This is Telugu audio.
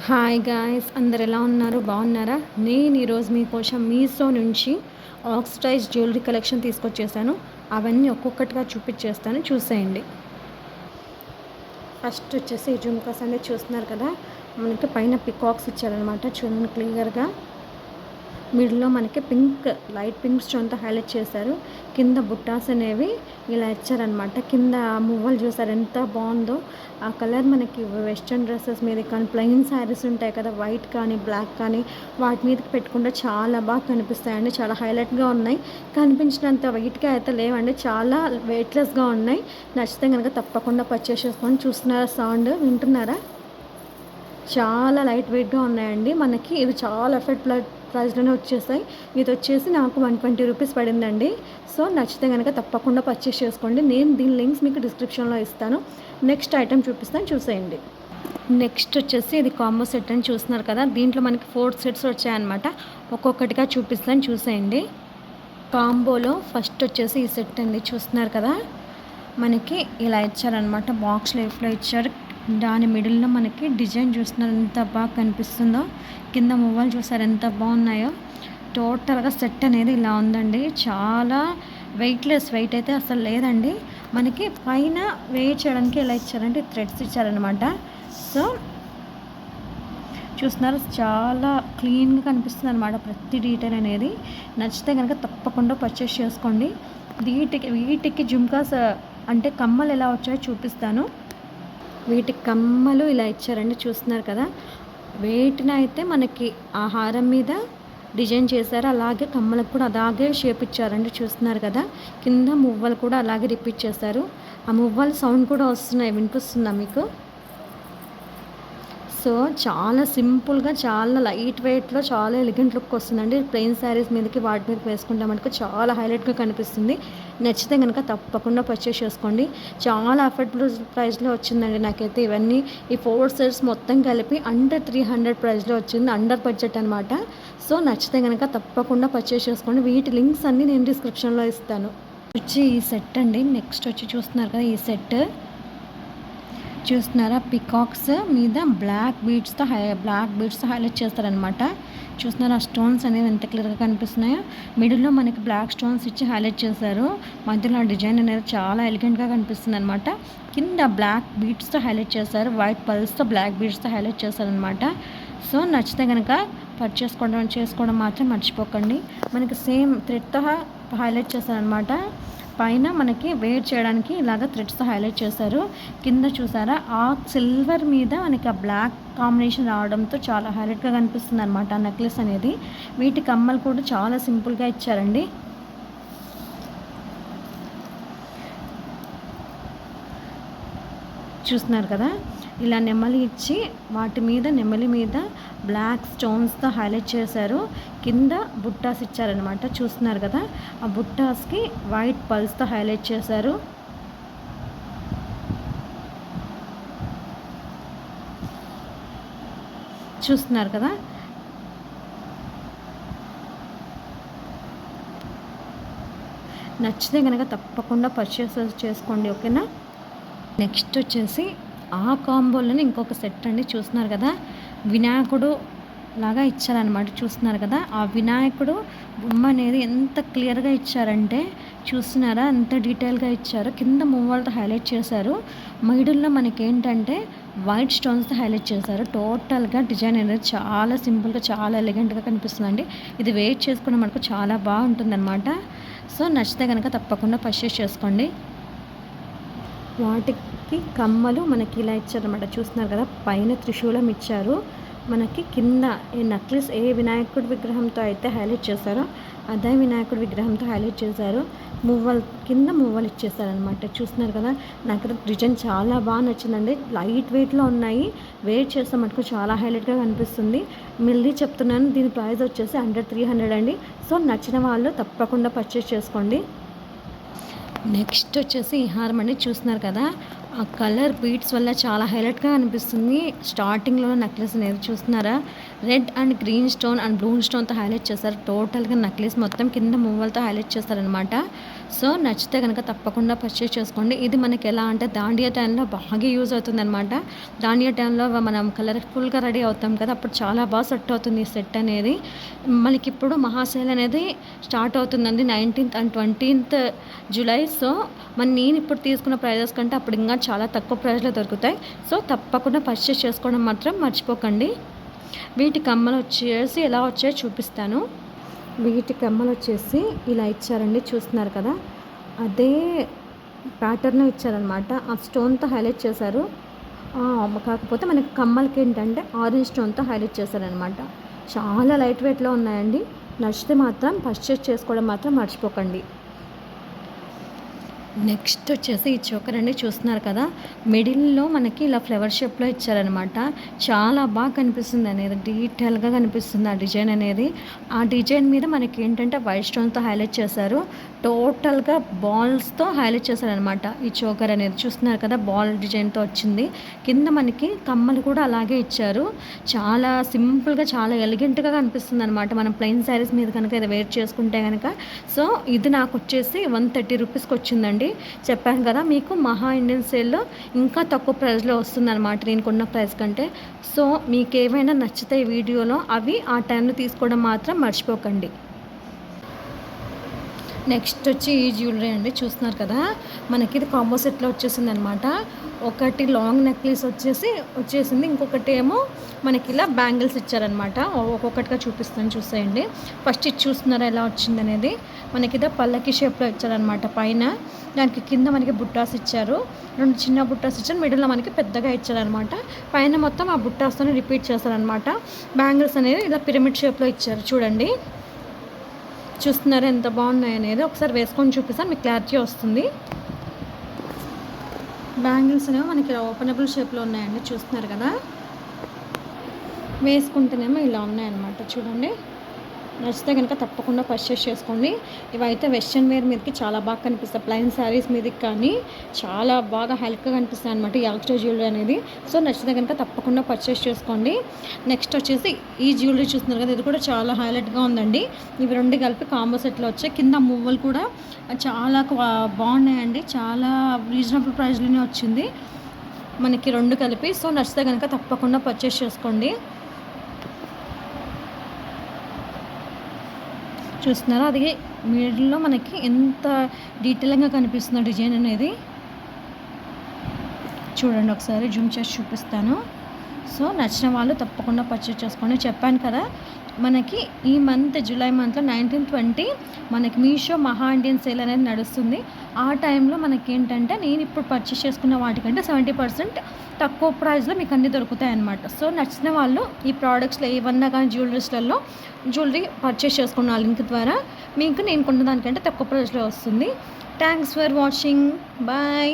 హాయ్ గాయ్స్, అందరు ఎలా ఉన్నారు? బాగున్నారా? నేను ఈరోజు మీకోసం మీషో నుంచి ఆక్సిడైజ్ జ్యువెలరీ కలెక్షన్ తీసుకొచ్చేసాను. అవన్నీ ఒక్కొక్కటిగా చూపించేస్తాను, చూసేయండి. ఫస్ట్ వచ్చేసి ఈ జుమ్కాస్ అనేది చూస్తున్నారు కదా, మనకి పైన పికాక్స్ ఇచ్చారనమాట. చూడండి క్లియర్గా. మిడిల్లో మనకి పింక్, లైట్ పింక్ స్టోన్తో హైలైట్ చేశారు. కింద బుట్టాస్ అనేవి ఇలా ఇచ్చారనమాట. కింద మువ్వలు చూసారు ఎంత బాగుందో. ఆ కలర్ మనకి వెస్ట్రన్ డ్రెస్సెస్ మీద కానీ, ప్లెయిన్ శారీస్ ఉంటాయి కదా, వైట్ కానీ బ్లాక్ కానీ, వాటి మీదకి పెట్టుకుంటే చాలా బాగా కనిపిస్తాయండి. చాలా హైలైట్గా ఉన్నాయి. కనిపించినంత వెయిట్గా అయితే లేవండి, చాలా వెయిట్లెస్గా ఉన్నాయి. నచ్చితే కనుక తప్పకుండా పర్చేస్ చేసుకొని. చూస్తున్నారా, సౌండ్ వింటున్నారా? చాలా లైట్ వెయిట్గా ఉన్నాయండి. మనకి ఇవి చాలా ప్రైస్లోనే వచ్చేసాయి. ఇది వచ్చేసి నాకు 120 రూపీస్ పడిందండి. సో నచ్చితే కనుక తప్పకుండా పర్చేస్ చేసుకోండి. నేను దీని లింక్స్ మీకు డిస్క్రిప్షన్లో ఇస్తాను. నెక్స్ట్ ఐటెం చూపిస్తాను, చూసేయండి. నెక్స్ట్ వచ్చేసి ఇది కాంబో సెట్ అని చూస్తున్నారు కదా, దీంట్లో మనకి 4 సెట్స్ వచ్చాయన్నమాట. ఒక్కొక్కటిగా చూపిస్తాను, చూసేయండి. కాంబోలో ఫస్ట్ వచ్చేసి ఈ సెట్ అండి, చూస్తున్నారు కదా. మనకి ఇలా ఇచ్చారనమాట, బాక్స్ లైఫ్లో ఇచ్చారు. దాని మిడిల్లో మనకి డిజైన్ చూస్తున్నారు ఎంత బాగా కనిపిస్తుందో. కింద మువ్వలు చూసారు ఎంత బాగున్నాయో. టోటల్గా సెట్ అనేది ఇలా ఉందండి. చాలా వెయిట్లెస్, వెయిట్ అయితే అసలు లేదండి. మనకి పైన వెయిట్ చేయడానికి ఎలా ఇచ్చారంటే థ్రెడ్స్ ఇచ్చారనమాట. సో చూస్తున్నారు, చాలా క్లీన్గా కనిపిస్తుంది అనమాట ప్రతి డీటెయిల్ అనేది. నచ్చితే కనుక తప్పకుండా పర్చేస్ చేసుకోండి. వీటికి జుమ్కాస్ అంటే కమ్మలు ఎలా వచ్చాయో చూపిస్తాను. వీటికి కమ్మలు ఇలా ఇచ్చారండి, చూస్తున్నారు కదా. వేటిని అయితే మనకి ఆ హారం మీద డిజైన్ చేశారు, అలాగే కమ్మలకు కూడా అలాగే షేప్ ఇచ్చారండి, చూస్తున్నారు కదా. కింద మువ్వలు కూడా అలాగే రిపీట్ చేశారు. ఆ మువ్వలు సౌండ్ కూడా వస్తున్నాయి, వినిపిస్తుందా మీకు? సో చాలా సింపుల్గా, చాలా లైట్ వెయిట్లో, చాలా ఎలిగెంట్ లుక్ వస్తుందండి. ప్లెయిన్ శారీస్ మీదకి వాటి మీద వేసుకుంటే మనకు చాలా హైలైట్గా కనిపిస్తుంది. నచ్చితే కనుక తప్పకుండా పర్చేస్ చేసుకోండి. చాలా అఫోర్డబుల్ ప్రైస్లో వచ్చిందండి నాకైతే. ఇవన్నీ ఈ 4 సెట్స్ మొత్తం కలిపి అండర్ 300 ప్రైస్లో వచ్చింది, అండర్ బడ్జెట్ అనమాట. సో నచ్చితే కనుక తప్పకుండా పర్చేస్ చేసుకోండి. వీటి లింక్స్ అన్నీ నేను డిస్క్రిప్షన్లో ఇస్తాను. వచ్చి ఈ సెట్ అండి. నెక్స్ట్ వచ్చి చూస్తున్నారు కదా, ఈ సెట్ చూస్తున్నారా, పికాక్స్ మీద బ్లాక్ బీడ్స్తో హైలైట్ చేస్తారనమాట. చూస్తున్నారా, ఆ స్టోన్స్ అనేవి ఎంత క్లియర్గా కనిపిస్తున్నాయో. మిడిల్లో మనకి బ్లాక్ స్టోన్స్ ఇచ్చి హైలైట్ చేశారు. మధ్యలో ఆ డిజైన్ అనేది చాలా ఎలిగెంట్గా కనిపిస్తుంది అనమాట. కింద బ్లాక్ బీడ్స్తో హైలైట్ చేశారు, వైట్ పల్స్తో బ్లాక్ బీడ్స్తో హైలైట్ చేశారనమాట. సో నచ్చితే కనుక చేసుకోవడం మాత్రం మర్చిపోకండి. మనకి సేమ్ థ్రెడ్తో హైలైట్ చేశారనమాట. పైన మనకి వేర్ చేయడానికి ఇలాగ థ్రెడ్స్తో హైలైట్ చేశారు. కింద చూసారా, ఆ సిల్వర్ మీద మనకి ఆ బ్లాక్ కాంబినేషన్ రావడంతో చాలా హైలైట్గా కనిపిస్తుంది అనమాట ఆ నెక్లెస్ అనేది. వీటి కమ్మలు కూడా చాలా సింపుల్గా ఇచ్చారండి. చూస్తున్నారు కదా, ఇలా నెమలి ఇచ్చి వాటి మీద నెమలి మీద బ్లాక్ స్టోన్స్తో హైలైట్ చేశారు. కింద బుట్టాస్ ఇచ్చారనమాట, చూస్తున్నారు కదా. ఆ బుట్టాస్కి వైట్ పల్స్తో హైలైట్ చేశారు. చూస్తున్నారు కదా. నచ్చితే కనుక తప్పకుండా పర్చేస్ చేసుకోండి, ఓకేనా. నెక్స్ట్ వచ్చేసి ఆ కాంబోలోనే ఇంకొక సెట్ అండి, చూస్తున్నారు కదా. వినాయకుడు లాగా ఇచ్చారనమాట, చూస్తున్నారు కదా. ఆ వినాయకుడు బొమ్మ అనేది ఎంత క్లియర్గా ఇచ్చారంటే, చూస్తున్నారా ఎంత డీటెయిల్గా ఇచ్చారు. కింద మువ్వలతో హైలైట్ చేశారు. మిడిల్లో మనకి ఏంటంటే వైట్ స్టోన్స్తో హైలైట్ చేశారు. టోటల్గా డిజైన్ అనేది చాలా సింపుల్గా, చాలా ఎలిగెంట్గా కనిపిస్తుందండి. ఇది వెయిట్ చేసుకున్న మనకు చాలా బాగుంటుంది అనమాట. సో నచ్చితే కనుక తప్పకుండా పర్చేస్ చేసుకోండి. వాటికి కమ్మలు మనకి ఇలా ఇచ్చారనమాట, చూస్తున్నారు కదా. పైన త్రిశూలం ఇచ్చారు. మనకి కింద ఈ నెక్లెస్ ఏ వినాయకుడి విగ్రహంతో అయితే హైలైట్ చేశారో అదే వినాయకుడి విగ్రహంతో హైలైట్ చేశారు. కింద మువ్వలు ఇచ్చేసారనమాట, చూస్తున్నారు కదా. నాకు డిజైన్ చాలా బాగా నచ్చిందండి. లైట్ వెయిట్లో ఉన్నాయి, వెయిట్ చేస్తే మటుకు చాలా హైలైట్గా కనిపిస్తుంది. మళ్ళీ చెప్తున్నాను, దీని ప్రైస్ వచ్చేసి అండర్ 300 అండి. సో నచ్చిన వాళ్ళు తప్పకుండా పర్చేస్ చేసుకోండి. నెక్స్ట్ వచ్చేసి ఈ హారం అండి, చూస్తున్నారు కదా. ఆ కలర్ బీడ్స్ వల్ల చాలా హైలైట్‌గా అనిపిస్తుంది. స్టార్టింగ్‌లో నెక్లెస్ అనేది చూస్తున్నారా? Red and green stone and blue స్టోన్‌తో హైలైట్ చేశారు. టోటల్‌గా నెక్లెస్ మొత్తం కింద మువ్వలతో హైలైట్ చేశారనమాట. సో, నచ్చితే గనక తప్పకుండా పర్చేస్ చేసుకోండి. ఇది మనకి ఎలా అంటే దాండియా టైంలో బాగా యూజ్ అవుతుందనమాట. దాండియా టైంలో మనం కలర్‌ఫుల్‌గా రెడీ అవుతాం కదా! అప్పుడు చాలా బాగా సెట్ అవుతుంది ఈ సెట్ అనేది. మనకిప్పుడు మహాసేల్ అనేది స్టార్ట్ అవుతుందండి. 19థ్ అండ్ 20థ్ జూలై. సో, నేను ఇప్పుడు తీసుకున్న ప్రైజెస్ కంటే అప్పుడు ఇంకా చాలా తక్కువ ప్రైస్‌లో దొరుకుతాయి. సో, తప్పకుండా పర్చేస్ చేసుకోవడం మాత్రం మర్చిపోకండి. వీటి కమ్మలు వచ్చేసి ఎలా వచ్చాయో చూపిస్తాను. వీటి కమ్మలు వచ్చేసి ఇలా ఇచ్చారండి, చూస్తున్నారు కదా! అదే ప్యాటర్న్‌లో ఇచ్చారనమాట. ఆ స్టోన్‌తో హైలైట్ చేశారు. కాకపోతే మనకి కమ్మలకి ఏంటంటే ఆరెంజ్ స్టోన్‌తో హైలైట్ చేశారనమాట. చాలా లైట్ వెయిట్‌లో ఉన్నాయండి. నచ్చితే మాత్రం పర్చేస్ చేసుకోవడం మాత్రం మర్చిపోకండి. నెక్స్ట్ వచ్చేసి ఈ చోకర్ అండి, చూస్తున్నారు కదా! మిడిల్‌లో మనకి ఇలా ఫ్లవర్ షేప్‌లో ఇచ్చారనమాట. చాలా బాగా కనిపిస్తుంది అనేది, డీటెయిల్‌గా కనిపిస్తుంది ఆ డిజైన్ అనేది. ఆ డిజైన్ మీద మనకి ఏంటంటే వైట్ స్టోన్‌తో హైలైట్ చేశారు. టోటల్‌గా బాల్స్‌తో హైలైట్ చేశారనమాట ఈ చోకర్ అనేది. చూస్తున్నారు కదా! బాల్ డిజైన్‌తో వచ్చింది. కింద మనకి కమ్మలు కూడా అలాగే ఇచ్చారు. చాలా సింపుల్‌గా, చాలా ఎలిగెంట్‌గా కనిపిస్తుంది అనమాట. మనం ప్లెయిన్ శారీస్ మీద కనుక ఇది వేర్ చేసుకుంటే కనుక. సో, ఇది నాకు వచ్చేసి 130 రూపీస్కి వచ్చిందండి. చెప్పాను కదా మీకు, మహా ఇండియన్ సేల్లో ఇంకా తక్కువ ప్రైస్లో వస్తుందన్నమాట నేను కొన్న ప్రైస్ కంటే. సో, మీకు ఏవైనా నచ్చితే ఈ వీడియోలో అవి ఆ టైంలో తీసుకోవడం మాత్రం మర్చిపోకండి. నెక్స్ట్ వచ్చి ఈ జ్యువెలరీ అండి, చూస్తున్నారు కదా! మనకి ఇది కాంబో సెట్లో వచ్చేసిందనమాట. ఒకటి లాంగ్ నెక్లెస్ వచ్చేసింది. ఇంకొకటి ఏమో మనకి ఇలా బ్యాంగిల్స్ ఇచ్చారనమాట. ఒక్కొక్కటిగా చూపిస్తాను, చూసేయండి. ఫస్ట్ ఇది చూస్తున్నారా ఎలా వచ్చిందనేది? మనకి ఇదో పల్లకి షేప్లో ఇచ్చారనమాట పైన. దానికి కింద మనకి బుట్టాస్ ఇచ్చారు. 2 చిన్న బుట్టాస్ ఇచ్చారు. మిడిల్లో మనకి పెద్దగా ఇచ్చారనమాట. పైన మొత్తం ఆ బుట్టాస్తోనే రిపీట్ చేస్తారనమాట. బ్యాంగిల్స్ అనేవి ఇలా పిరమిడ్ షేప్లో ఇచ్చారు చూడండి. చూస్తున్నారా ఎంత బాగున్నాయి అనేది? ఒకసారి వేసుకొని చూపిస్తాను, మీకు క్లారిటీ వస్తుంది. బ్యాంగిల్స్ అనేవి మనకి ఓపెనబుల్ షేప్లో ఉన్నాయండి, చూస్తున్నారు కదా! వేసుకుంటేనేమో ఇలా ఉన్నాయన్నమాట, చూడండి. నచ్చితే కనుక తప్పకుండా పర్చేస్ చేసుకోండి. ఇవైతే వెస్ట్రన్ వేర్ మీదకి చాలా బాగా కనిపిస్తాయి. ప్లెయిన్ శారీస్ మీదకి కానీ చాలా బాగా హెల్ప్గా కనిపిస్తాయి అనమాట ఈ యాక్స్ట్రా జ్యువెలరీ అనేది. సో, నచ్చితే కనుక తప్పకుండా పర్చేస్ చేసుకోండి. నెక్స్ట్ వచ్చేసి ఈ జ్యువెలరీ చూస్తున్నారు కదా! ఇది కూడా చాలా హైలైట్గా ఉందండి. ఇవి 2 కలిపి కాంబో సెట్లో వచ్చాయి. కింద మువ్వలు కూడా చాలా బాగున్నాయండి. చాలా రీజనబుల్ ప్రైస్లోనే వచ్చింది మనకి 2 కలిపి. సో, నచ్చితే కనుక తప్పకుండా పర్చేస్ చేసుకోండి. చూస్తున్నారా? అది మిడిల్లో మనకి ఎంత డీటెయిల్గా కనిపిస్తుందో డిజైన్ అనేది. చూడండి, ఒకసారి జూమ్ చేసి చూపిస్తాను. సో, నచ్చిన వాళ్ళు తప్పకుండా పర్చేస్ చేసుకోండి. చెప్పాను కదా, మనకి ఈ మంత్ జూలై మంత్లో 19, 20 మనకి మీషో మహా ఇండియన్ సేల్ అనేది నడుస్తుంది. ఆ టైంలో మనకి ఏంటంటే నేను ఇప్పుడు పర్చేస్ చేసుకున్న వాటికంటే 70% తక్కువ ప్రైస్లో మీకు అన్నీ దొరుకుతాయి అన్నమాట. సో, నచ్చిన వాళ్ళు ఈ ప్రోడక్ట్స్లో ఏవన్నా కానీ జ్యువెలరీ పర్చేస్ చేసుకున్న లింక్ ద్వారా మీకు నేను కొన్న దానికంటే తక్కువ ప్రైస్లో వస్తుంది. Thanks for watching. బాయ్.